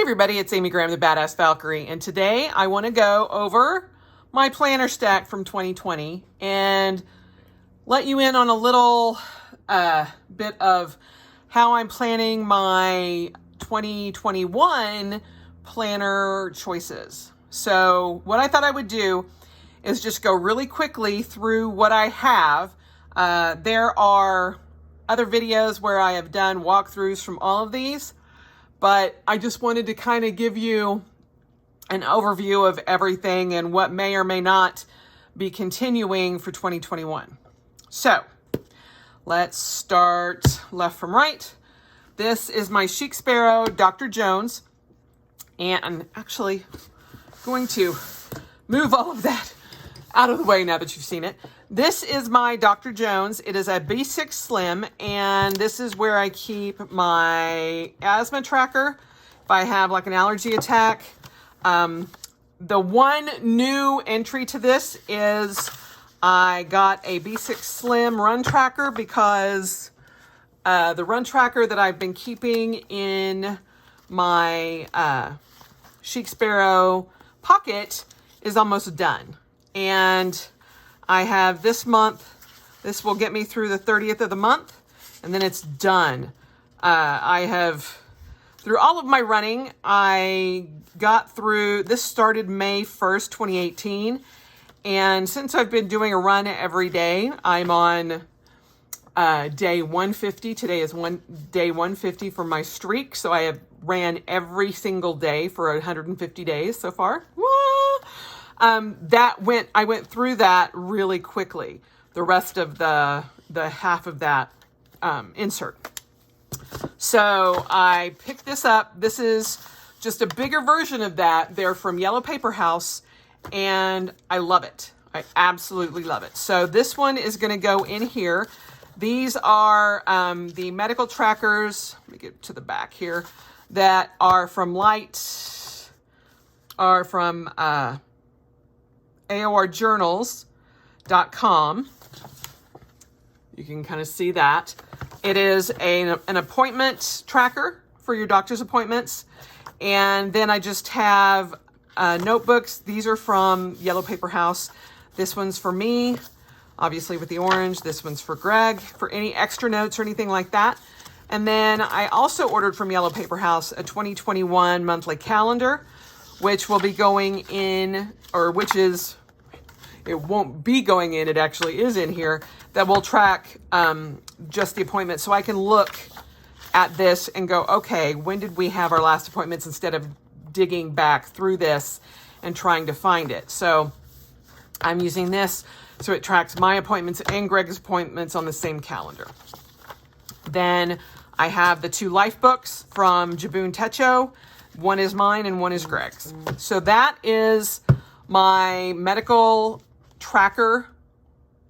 everybody, it's Amy Graham, the Badass Valkyrie, and today I want to go over my planner stack from 2020 and let you in on a little bit of how I'm planning my 2021 planner choices. So what I thought I would do is just go really quickly through what I have. There are other videos where I have done walkthroughs from all of these, but I just wanted to kind of give you an overview of everything and what may or may not be continuing for 2021. So let's start left from right. This is my Chic Sparrow Dr. Jones, and I'm actually going to move all of that out of the way now that you've seen it. This is my Dr. Jones. It is a B6 Slim, and this is where I keep my asthma tracker if I have like an allergy attack. The one new entry to this is I got a B6 Slim run tracker because the run tracker that I've been keeping in my Chic Sparrow pocket is almost done. And I have this month, this will get me through the 30th of the month, and then it's done. I have, through all of my running, I got through, this started May 1st, 2018. And since I've been doing a run every day, I'm on day 150. Today is day 150 for my streak. So I have ran every single day for 150 days so far. Woo! I went through that really quickly. The rest of the half of that insert. So I picked this up. This is just a bigger version of that. They're from Yellow Paper House, and I love it. I absolutely love it. So this one is going to go in here. These are the medical trackers. Let me get to the back here. That are from AORjournals.com. You can kind of see that. It is an appointment tracker for your doctor's appointments. And then I just have notebooks. These are from Yellow Paper House. This one's for me, obviously with the orange. This one's for Greg, for any extra notes or anything like that. And then I also ordered from Yellow Paper House a 2021 monthly calendar, which will be going in, or which is, it won't be going in, it actually is in here, that will track just the appointment. So I can look at this and go, okay, when did we have our last appointments, instead of digging back through this and trying to find it. So I'm using this so it tracks my appointments and Greg's appointments on the same calendar. Then I have the two life books from Jabun Techo. One is mine and one is Greg's. So that is my medical tracker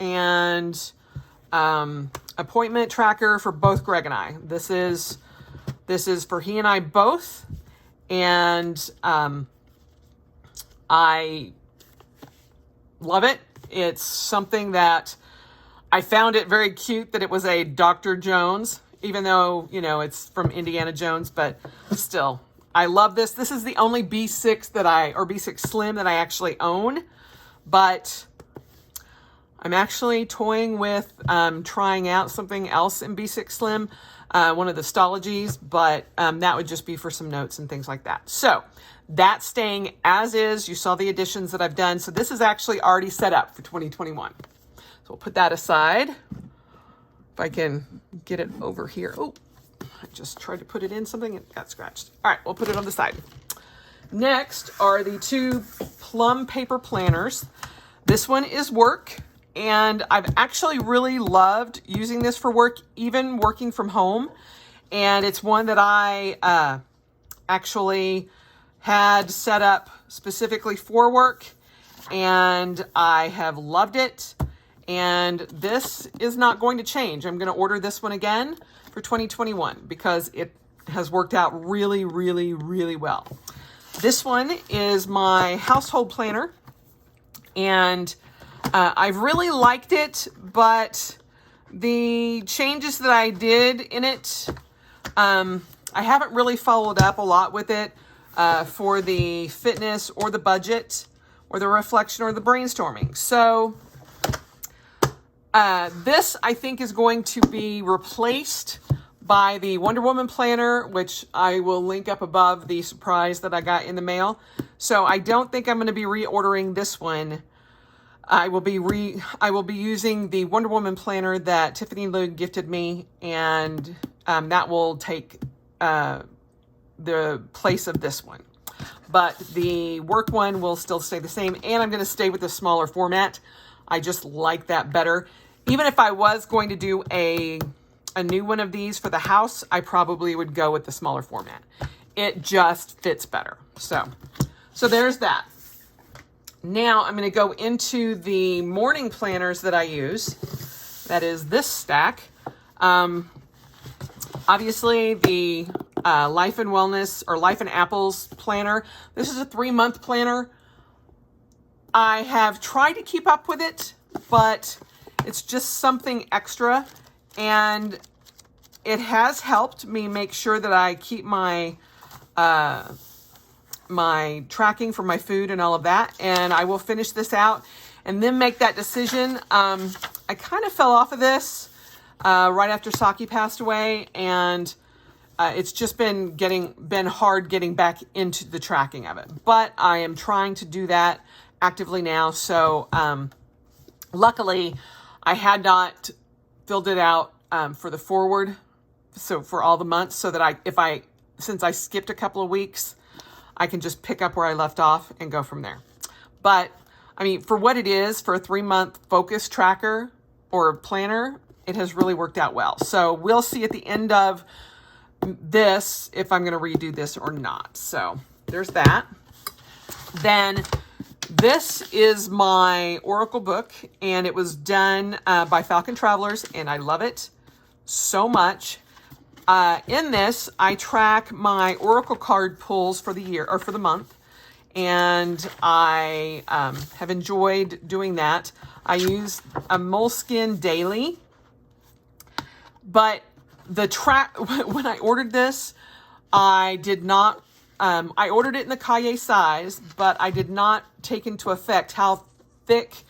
and appointment tracker for both Greg and I. This is for he and I both. And I love it. It's something that I found it very cute that it was a Dr. Jones, even though, you know, it's from Indiana Jones, but still, I love this. This is the only B6 B6 Slim that I actually own, but I'm actually toying with trying out something else in B6 Slim, one of the Stologies, but that would just be for some notes and things like that. So that's staying as is. You saw the additions that I've done. So this is actually already set up for 2021. So we'll put that aside. If I can get it over here. Oh, I just tried to put it in something and got scratched. All right, we'll put it on the side. Next are the two Plum Paper planners. This one is work, and I've actually really loved using this for work, even working from home. And it's one that I actually had set up specifically for work, and I have loved it. And this is not going to change. I'm going to order this one again for 2021 because it has worked out really, really, really well. This one is my household planner, and I've really liked it, but the changes that I did in it, I haven't really followed up a lot with it. for the fitness or the budget or the reflection or the brainstorming. So this, I think, is going to be replaced by the Wonder Woman planner, which I will link up above the surprise that I got in the mail. So I don't think I'm going to be reordering this one. I will be using the Wonder Woman planner that Tiffany Lou gifted me, and that will take the place of this one. But the work one will still stay the same, and I'm going to stay with the smaller format. I just like that better. Even if I was going to do a new one of these for the house, I probably would go with the smaller format. It just fits better. So there's that. Now I'm going to go into the morning planners that I use. That is this stack. Obviously the Life and Wellness or Life and Apples planner. This is a 3-month planner. I have tried to keep up with it, but it's just something extra, and it has helped me make sure that I keep my my tracking for my food and all of that. And I will finish this out and then make that decision. I kind of fell off of this right after Saki passed away, and it's just been hard getting back into the tracking of it. But I am trying to do that actively now. So luckily, I had not filled it out for the forward, so for all the months, so that since I skipped a couple of weeks, I can just pick up where I left off and go from there. But I mean, for what it is, for a 3-month focus tracker or planner, it has really worked out well. So we'll see at the end of this if I'm going to redo this or not. So there's that. Then this is my Oracle book, and it was done by Falcon Travelers, and I love it so much. In this, I track my Oracle card pulls for the year or for the month, and I have enjoyed doing that. I use a Moleskine daily, but when I ordered this, I did not. I ordered it in the Cahiers size, but I did not take into effect how thick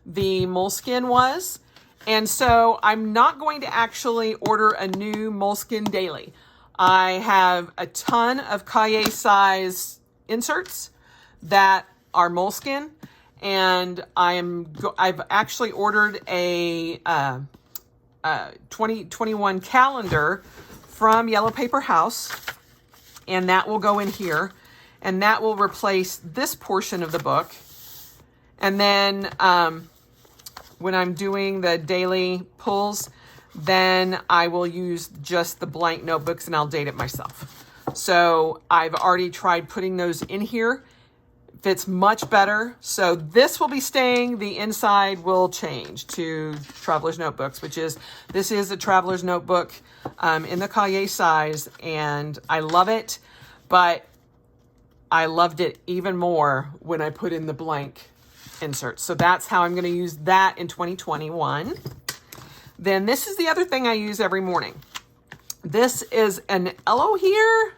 the Moleskine was. And so I'm not going to actually order a new Moleskine daily. I have a ton of Cahiers size inserts that are Moleskine, and I've actually ordered a 2021 calendar from Yellow Paper House, and that will go in here, and that will replace this portion of the book. And then when I'm doing the daily pulls, then I will use just the blank notebooks, and I'll date it myself. So I've already tried putting those in here. Fits much better. So this will be staying. The inside will change to Traveler's Notebooks, this is a Traveler's Notebook in the Cahiers size, and I love it, but I loved it even more when I put in the blank inserts. So that's how I'm going to use that in 2021. Then this is the other thing I use every morning. This is an Elohier.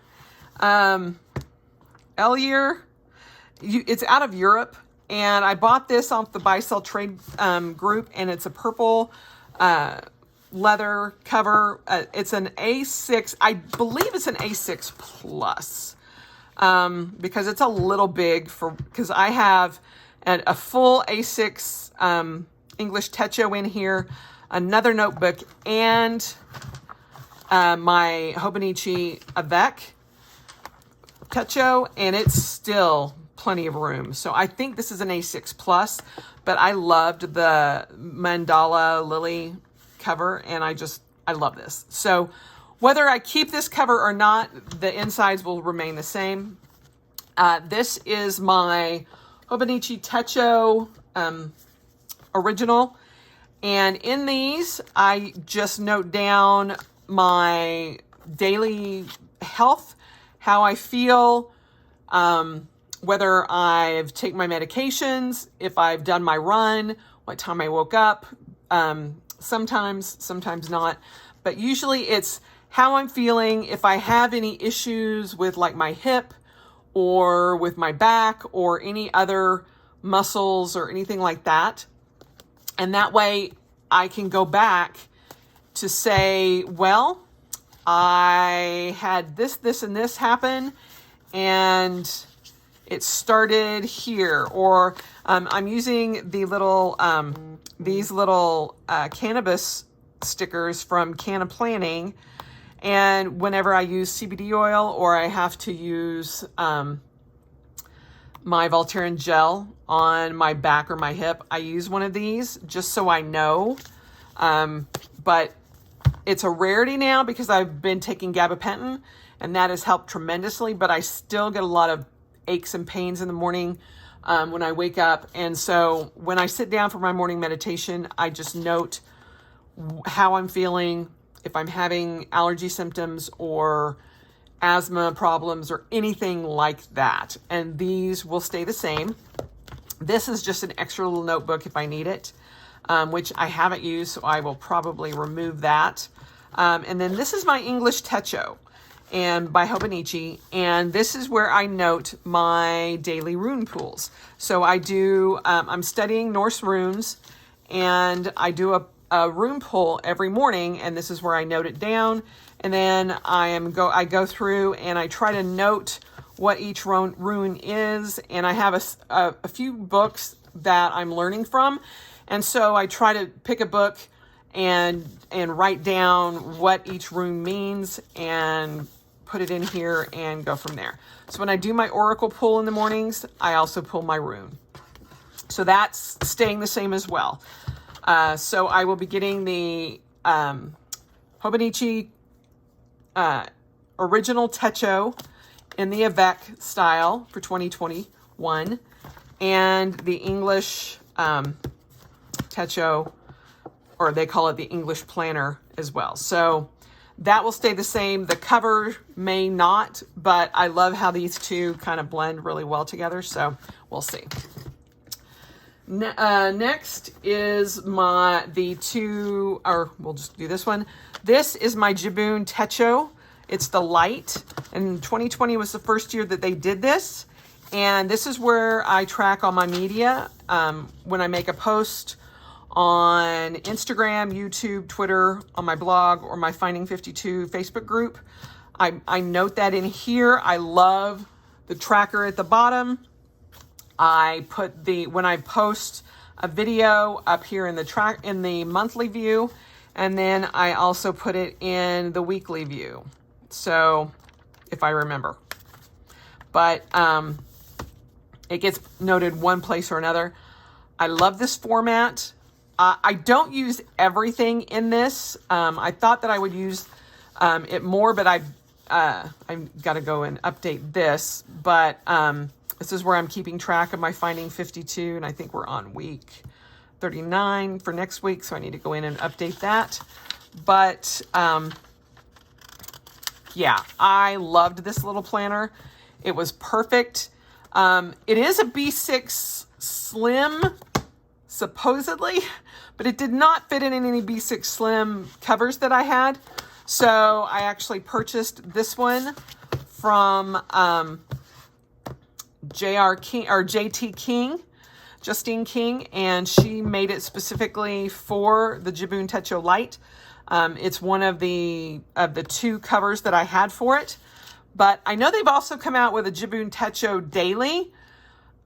It's out of Europe, and I bought this off the Buy Sell Trade group, and it's a purple leather cover. It's an A6. I believe it's an A6 plus because it's a little big because I have a full A6 English Techo in here, another notebook, and my Hobonichi Avec Techo, and it's still plenty of room. So I think this is an A6 plus, but I loved the mandala lily cover, and I love this. So whether I keep this cover or not, the insides will remain the same. This is my Hobonichi Techo original, and in these I just note down my daily health, how I feel, whether I've taken my medications, if I've done my run, what time I woke up, sometimes not, but usually it's how I'm feeling, if I have any issues with like my hip or with my back or any other muscles or anything like that. And that way I can go back to say, well, I had this, and this happen, and it started here. Or I'm using the little these little cannabis stickers from Canna Planning, and whenever I use CBD oil or I have to use my Voltaren gel on my back or my hip, I use one of these just so I know. But it's a rarity now because I've been taking gabapentin, and that has helped tremendously, but I still get a lot of aches and pains in the morning when I wake up. And so when I sit down for my morning meditation, I just note how I'm feeling, if I'm having allergy symptoms or asthma problems or anything like that. And these will stay the same. This is just an extra little notebook if I need it, which I haven't used, so I will probably remove that. And then this is my English Techo and by Hobonichi, and this is where I note my daily rune pools. So I do, I'm studying Norse runes, and I do a rune pool every morning, and this is where I note it down. And then I go through and I try to note what each rune is, and I have a few books that I'm learning from, and so I try to pick a book and write down what each rune means and put it in here and go from there. So when I do my oracle pull in the mornings, I also pull my rune. So that's staying the same as well. So I will be getting the Hobonichi original Techo in the Avec style for 2021, and the English Techo, or they call it the English Planner as well. So that will stay the same. The cover may not, but I love how these two kind of blend really well together. So we'll see. Next is we'll just do this one. This is my Jibun Techo. It's the light, and 2020 was the first year that they did this. And this is where I track all my media. When I make a post on Instagram, YouTube, Twitter, on my blog, or my Finding 52 Facebook group, I note that in here. I love the tracker at the bottom. I put when I post a video up here in the monthly view, and then I also put it in the weekly view. So if I remember, but it gets noted one place or another. I love this format. I don't use everything in this. I thought that I would use it more, but I've got to go and update this. But this is where I'm keeping track of my Finding 52, and I think we're on week 39 for next week, so I need to go in and update that. But yeah, I loved this little planner. It was perfect. It is a B6 Slim, supposedly, but it did not fit in any B6 Slim covers that I had. So I actually purchased this one from Justine King, and she made it specifically for the Jibun Techo Light. It's one of the two covers that I had for it, but I know they've also come out with a Jibun Techo Daily.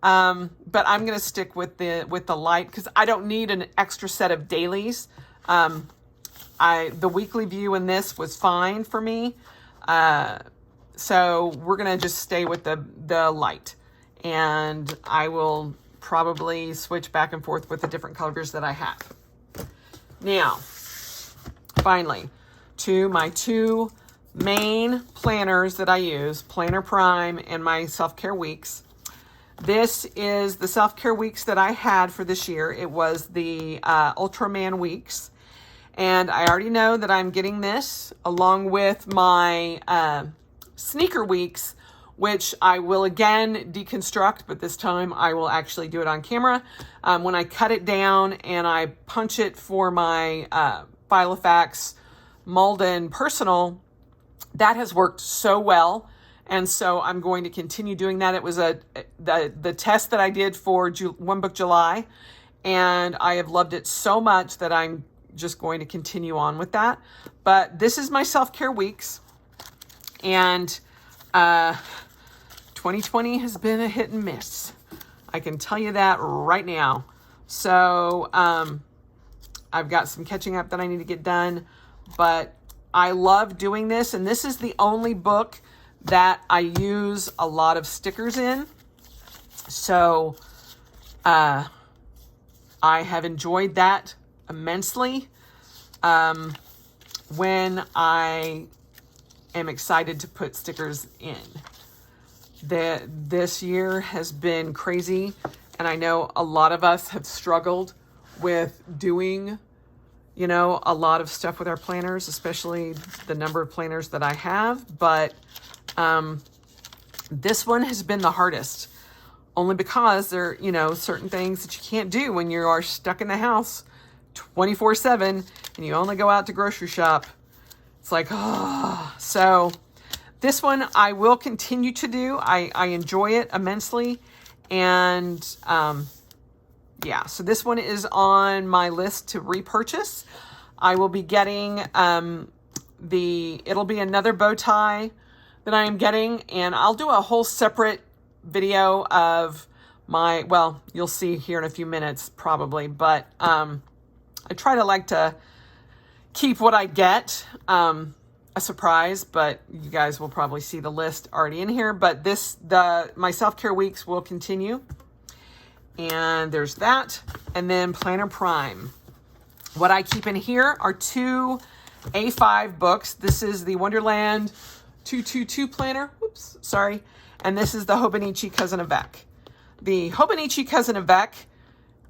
But I'm going to stick with the light because I don't need an extra set of dailies. The weekly view in this was fine for me. So we're going to just stay with the light, and I will probably switch back and forth with the different colors that I have. Now, finally, to my two main planners that I use, Planner Prime and my SelfCare Weeks. This is the SelfCare Weeks that I had for this year. It was the Ultraman Weeks. And I already know that I'm getting this along with my Sneaker Weeks, which I will again deconstruct, but this time I will actually do it on camera. When I cut it down and I punch it for my Filofax Malden Personal, that has worked so well. And so I'm going to continue doing that. It was the test that I did for One Book July, and I have loved it so much that I'm just going to continue on with that. But this is my self-care weeks, and 2020 has been a hit and miss. I can tell you that right now. So I've got some catching up that I need to get done, but I love doing this, and this is the only book that I use a lot of stickers in. So I have enjoyed that immensely. When I am excited to put stickers in. This year has been crazy, and I know a lot of us have struggled with doing, a lot of stuff with our planners, especially the number of planners that I have, but this one has been the hardest, only because there are, certain things that you can't do when you are stuck in the house 24/7 and you only go out to grocery shop. It's like, so this one I will continue to do. I enjoy it immensely. And so this one is on my list to repurchase. I will be getting it'll be another bow tie that I am getting, and I'll do a whole separate video of you'll see here in a few minutes probably, but I try to keep what I get a surprise, but you guys will probably see the list already in here. But my self-care weeks will continue, and there's that. And then Planner Prime. What I keep in here are 2 A5 books. This is the Wonderland 222 planner. And this is the Hobonichi Cousin of Beck. The Hobonichi Cousin of Beck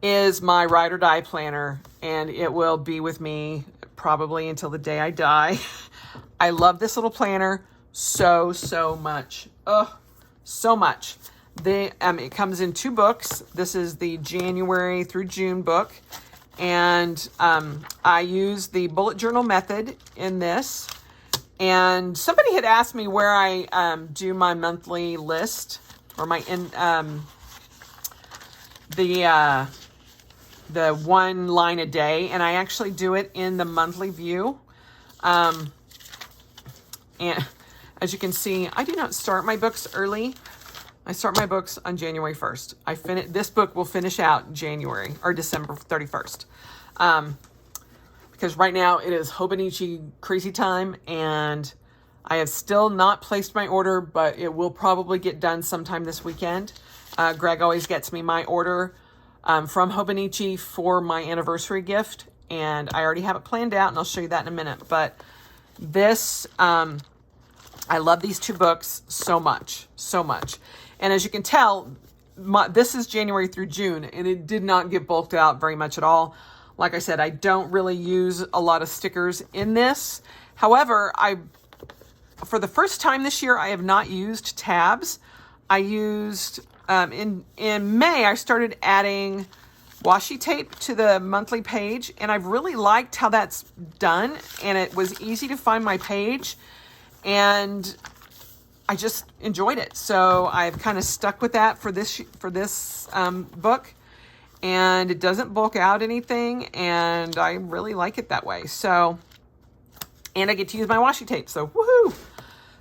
is my ride or die planner, and it will be with me probably until the day I die. I love this little planner so much. So much. It comes in 2 books. This is the January through June book, and I use the bullet journal method in this. And somebody had asked me where I do my monthly list, or my the one line a day, and I actually do it in the monthly view. And as you can see, I do not start my books early. I start my books on January 1st. This book will finish out January or December 31st. Because right now it is Hobonichi crazy time, and I have still not placed my order, but it will probably get done sometime this weekend. Greg always gets me my order from Hobonichi for my anniversary gift, and I already have it planned out, and I'll show you that in a minute. But this, I love these 2 books so much. And as you can tell, this is January through June, and it did not get bulked out very much at all. Like I said, I don't really use a lot of stickers in this. However, for the first time this year, I have not used tabs. I used, in May, I started adding washi tape to the monthly page, and I've really liked how that's done, and it was easy to find my page, and I just enjoyed it. So I've kind of stuck with that for this book, and it doesn't bulk out anything, and I really like it that way. So, and I get to use my washi tape, so woohoo!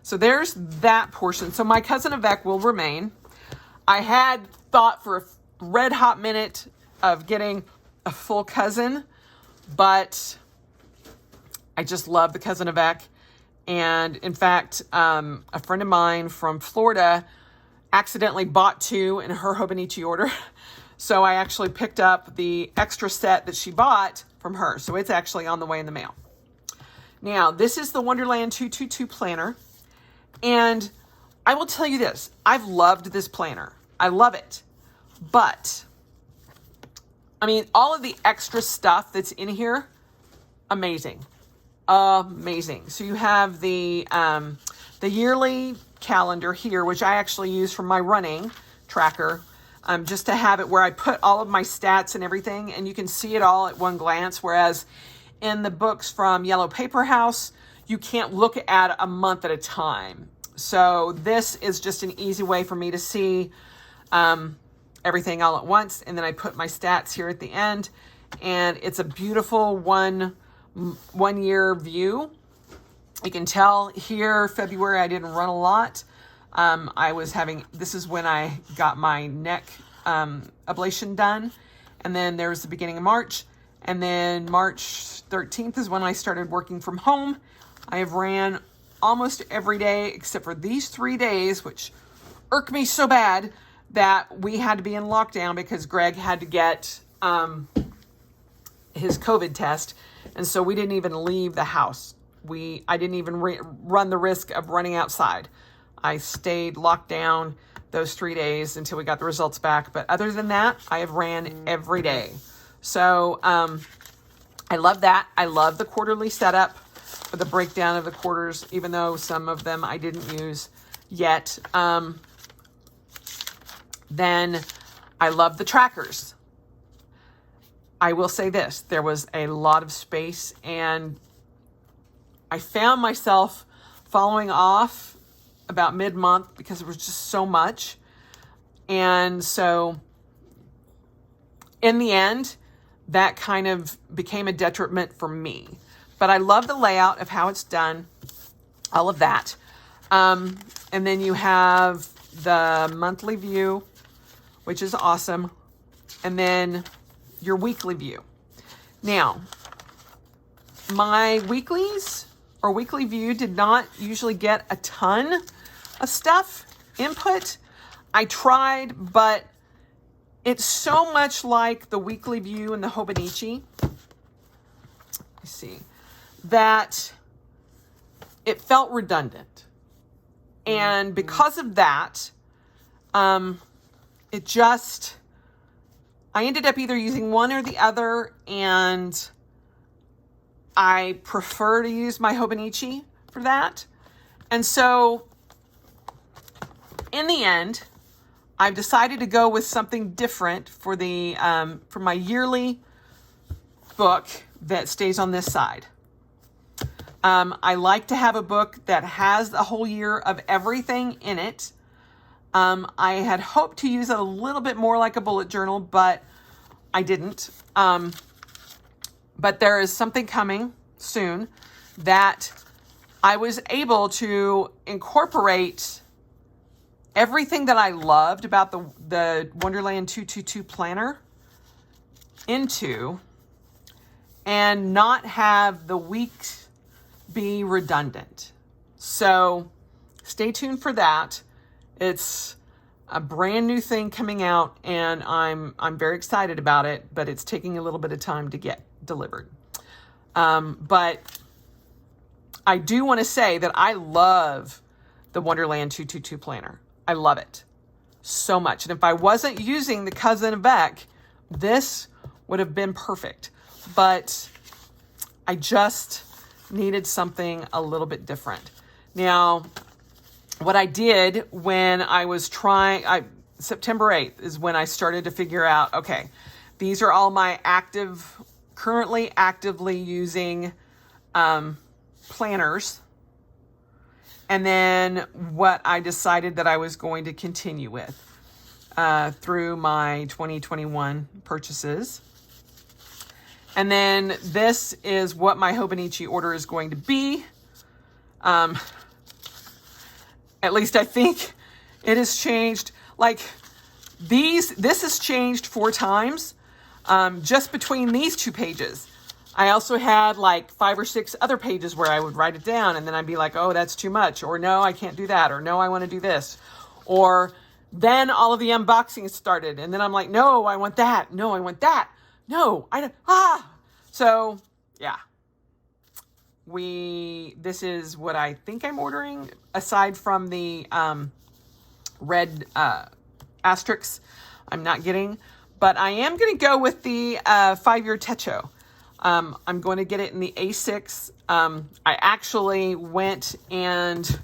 So there's that portion. So my Cousin of Beck will remain. I had thought for a red hot minute of getting a full cousin, but I just love the Cousin of Beck. And in fact, a friend of mine from Florida accidentally bought 2 in her Hobonichi order. So I actually picked up the extra set that she bought from her. So it's actually on the way in the mail. Now, this is the Wonderland 222 planner. And I will tell you this. I've loved this planner. I love it. But, all of the extra stuff that's in here, amazing. Amazing. So you have the yearly calendar here, which I actually use for my running tracker, just to have it where I put all of my stats and everything, and you can see it all at one glance. Whereas in the books from Yellow Paper House, you can't look at a month at a time. So this is just an easy way for me to see everything all at once. And then I put my stats here at the end, and it's a beautiful one year view. You can tell here, February, I didn't run a lot. This is when I got my neck ablation done. And then there was the beginning of March. And then March 13th is when I started working from home. I have ran almost every day except for these 3 days, which irk me so bad that we had to be in lockdown because Greg had to get his COVID test. And so we didn't even leave the house. I didn't even run the risk of running outside. I stayed locked down those 3 days until we got the results back. But other than that, I have ran every day. So I love that. I love the quarterly setup for the breakdown of the quarters, even though some of them I didn't use yet. Then I love the trackers. I will say this, there was a lot of space, and I found myself following off about mid-month because there was just so much. And so in the end, that kind of became a detriment for me. But I love the layout of how it's done, all of that. And then you have the monthly view, which is awesome. And then your weekly view. Now, my weeklies or weekly view did not usually get a ton of stuff input. I tried, but it's so much like the weekly view in the Hobonichi. Let's see, that it felt redundant. And because of that, I ended up either using one or the other, and I prefer to use my Hobonichi for that. And so in the end, I've decided to go with something different for for my yearly book that stays on this side. I like to have a book that has the whole year of everything in it. I had hoped to use it a little bit more like a bullet journal, but I didn't. But there is something coming soon that I was able to incorporate everything that I loved about the Wonderland 222 planner into, and not have the weeks be redundant. So stay tuned for that. It's a brand new thing coming out, and I'm very excited about it, but it's taking a little bit of time to get delivered. But I do want to say that I love the Wonderland 222 planner. I love it so much. And if I wasn't using the Cousin of Beck, this would have been perfect. But I just needed something a little bit different. Now, what I did when I was September 8th is when I started to figure out, okay, these are all my currently actively using planners. And then what I decided that I was going to continue with through my 2021 purchases. And then this is what my Hobonichi order is going to be. At least I think it has changed. Like this has changed 4 times just between these 2 pages. I also had like 5 or 6 other pages where I would write it down, and then I'd be like, oh, that's too much, or no, I can't do that, or no, I want to do this. Or then all of the unboxings started, and then I'm like, no, I want that. No, I want that. No, I don't. So yeah, this is what I think I'm ordering, aside from the red asterisks I'm not getting, but I am going to go with the 5-year Techo. I'm going to get it in the A6. I actually went and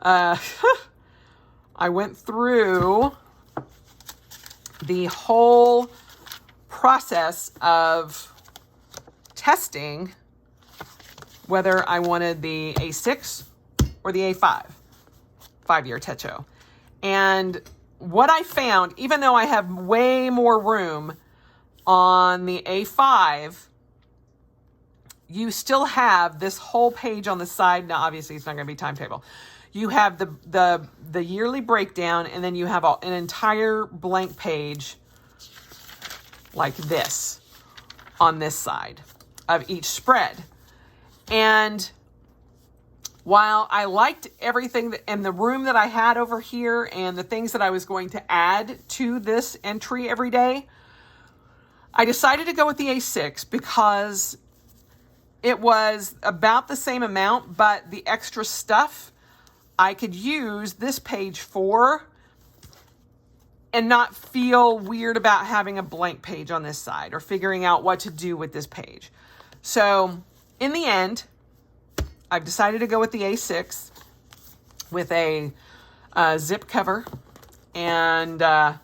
I went through the whole process of testing whether I wanted the A6 or the A5. 5-year techo. And what I found, even though I have way more room on the A5, you still have this whole page on the side. Now, obviously, it's not going to be timetable. You have the yearly breakdown, and then you have an entire blank page like this on this side of each spread. And while I liked everything and the room that I had over here and the things that I was going to add to this entry every day, I decided to go with the A6 because it was about the same amount, but the extra stuff I could use this page for and not feel weird about having a blank page on this side or figuring out what to do with this page. So in the end, I've decided to go with the A6 with a zip cover. And I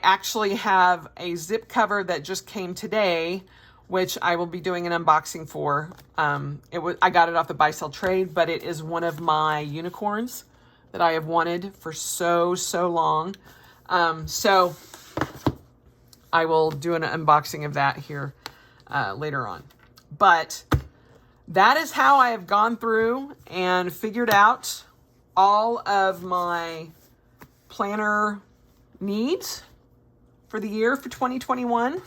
actually have a zip cover that just came today, which I will be doing an unboxing for. I got it off the Buy Sell Trade, but it is one of my unicorns that I have wanted for so long. So I will do an unboxing of that here later on. But that is how I have gone through and figured out all of my planner needs for the year for 2021.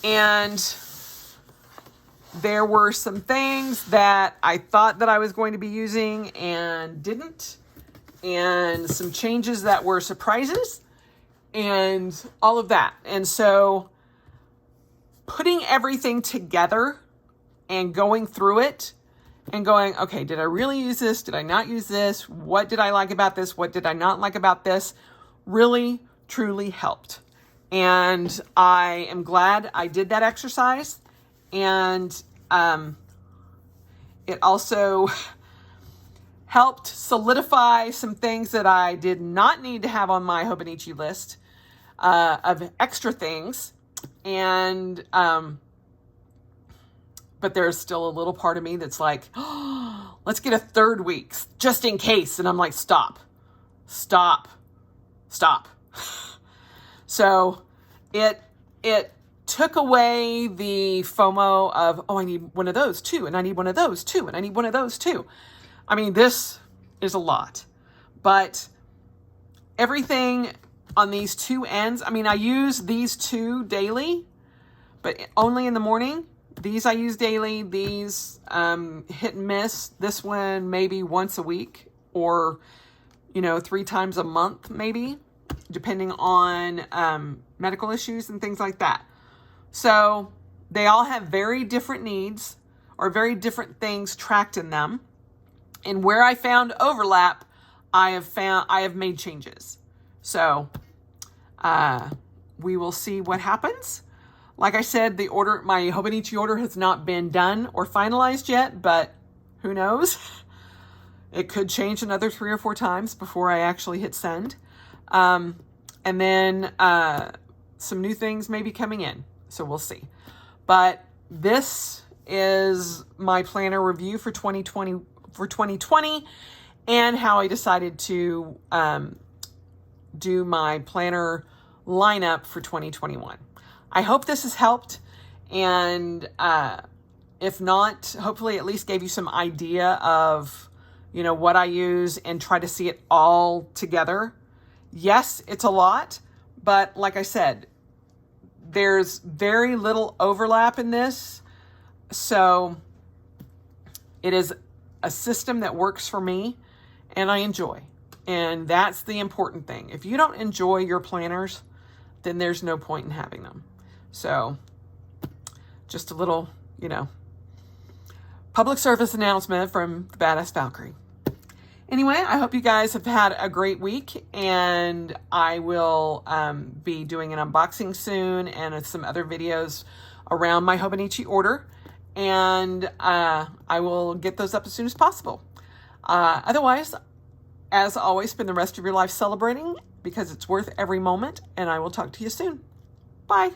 And there were some things that I thought that I was going to be using and didn't, and some changes that were surprises and all of that. And so putting everything together and going through it and going, okay, did I really use this? Did I not use this? What did I like about this? What did I not like about this? Really, truly helped. And I am glad I did that exercise. And it also helped solidify some things that I did not need to have on my Hobonichi list of extra things. And but there's still a little part of me that's like, oh, let's get a 3rd week just in case. And I'm like, stop. So it took away the FOMO of, oh, I need one of those too. And I need one of those too. And I need one of those too. I mean, this is a lot, but everything on these two ends, I mean, I use these two daily, but only in the morning. These I use daily. These hit and miss. This one maybe once a week or, 3 times a month maybe, depending on medical issues and things like that. So they all have very different needs or very different things tracked in them. And where I found overlap, I have made changes. So we will see what happens. Like I said, my Hobonichi order has not been done or finalized yet, but who knows? It could change another 3 or 4 times before I actually hit send. And then some new things may be coming in, so we'll see. But this is my planner review for 2020 and how I decided to do my planner lineup for 2021. I hope this has helped, and if not, hopefully at least gave you some idea of, what I use and try to see it all together. Yes, it's a lot, but like I said, there's very little overlap in this, so it is a system that works for me and I enjoy, and that's the important thing. If you don't enjoy your planners, then there's no point in having them. So just a little, public service announcement from the Badass Valkyrie. Anyway, I hope you guys have had a great week, and I will be doing an unboxing soon and some other videos around my Hobonichi order, and I will get those up as soon as possible. Otherwise, as always, spend the rest of your life celebrating because it's worth every moment, and I will talk to you soon. Bye.